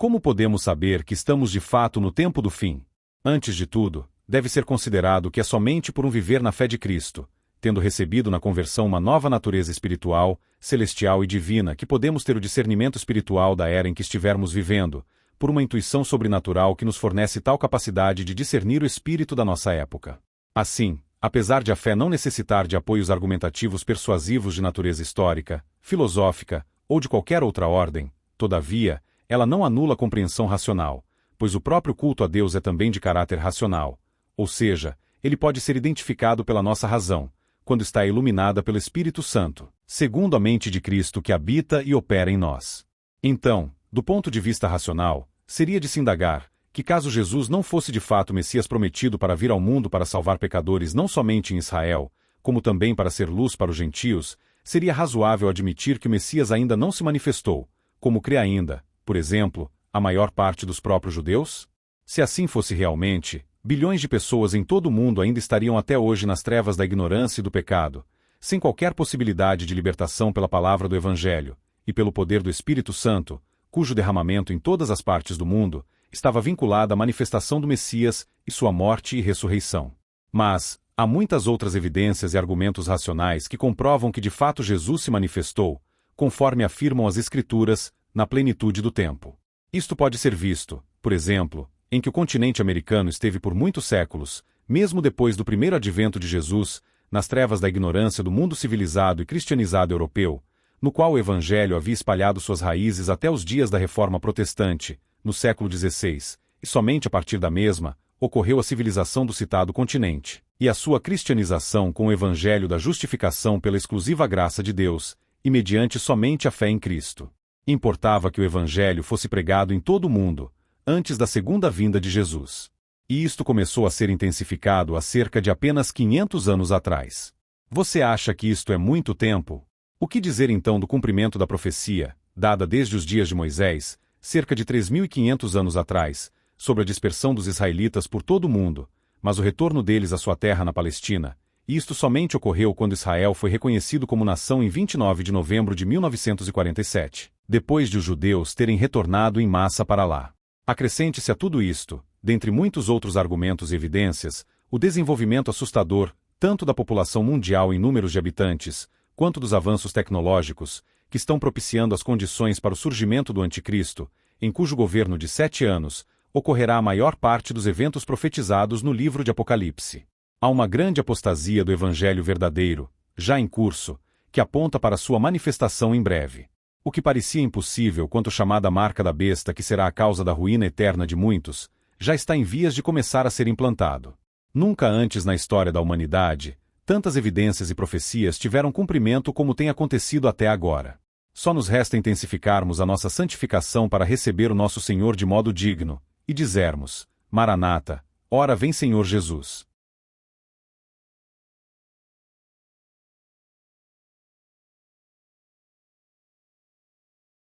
Como podemos saber que estamos de fato no tempo do fim? Antes de tudo, deve ser considerado que é somente por um viver na fé de Cristo, tendo recebido na conversão uma nova natureza espiritual, celestial e divina, que podemos ter o discernimento espiritual da era em que estivermos vivendo, por uma intuição sobrenatural que nos fornece tal capacidade de discernir o espírito da nossa época. Assim, apesar de a fé não necessitar de apoios argumentativos persuasivos de natureza histórica, filosófica ou de qualquer outra ordem, todavia, ela não anula a compreensão racional, pois o próprio culto a Deus é também de caráter racional, ou seja, ele pode ser identificado pela nossa razão, quando está iluminada pelo Espírito Santo, segundo a mente de Cristo que habita e opera em nós. Então, do ponto de vista racional, seria de se indagar que caso Jesus não fosse de fato o Messias prometido para vir ao mundo para salvar pecadores não somente em Israel, como também para ser luz para os gentios, seria razoável admitir que o Messias ainda não se manifestou, como crê ainda, por exemplo, a maior parte dos próprios judeus? Se assim fosse realmente, bilhões de pessoas em todo o mundo ainda estariam até hoje nas trevas da ignorância e do pecado, sem qualquer possibilidade de libertação pela palavra do Evangelho, e pelo poder do Espírito Santo, cujo derramamento em todas as partes do mundo estava vinculado à manifestação do Messias e sua morte e ressurreição. Mas, há muitas outras evidências e argumentos racionais que comprovam que de fato Jesus se manifestou, conforme afirmam as Escrituras, na plenitude do tempo. Isto pode ser visto, por exemplo, em que o continente americano esteve por muitos séculos, mesmo depois do primeiro advento de Jesus, nas trevas da ignorância do mundo civilizado e cristianizado europeu, no qual o Evangelho havia espalhado suas raízes até os dias da Reforma Protestante, no século XVI, e somente a partir da mesma, ocorreu a civilização do citado continente, e a sua cristianização com o Evangelho da justificação pela exclusiva graça de Deus, e mediante somente a fé em Cristo. Importava que o Evangelho fosse pregado em todo o mundo, antes da segunda vinda de Jesus. E isto começou a ser intensificado há cerca de apenas 500 anos atrás. Você acha que isto é muito tempo? O que dizer então do cumprimento da profecia, dada desde os dias de Moisés, cerca de 3.500 anos atrás, sobre a dispersão dos israelitas por todo o mundo, mas o retorno deles à sua terra na Palestina, e isto somente ocorreu quando Israel foi reconhecido como nação em 29 de novembro de 1947, depois de os judeus terem retornado em massa para lá. Acrescente-se a tudo isto, dentre muitos outros argumentos e evidências, o desenvolvimento assustador, tanto da população mundial em números de habitantes, quanto dos avanços tecnológicos, que estão propiciando as condições para o surgimento do Anticristo, em cujo governo de 7 anos, ocorrerá a maior parte dos eventos profetizados no livro de Apocalipse. Há uma grande apostasia do Evangelho verdadeiro, já em curso, que aponta para sua manifestação em breve. O que parecia impossível quanto à chamada marca da besta que será a causa da ruína eterna de muitos, já está em vias de começar a ser implantado. Nunca antes na história da humanidade, tantas evidências e profecias tiveram cumprimento como tem acontecido até agora. Só nos resta intensificarmos a nossa santificação para receber o nosso Senhor de modo digno, e dizermos, Maranata, ora vem Senhor Jesus.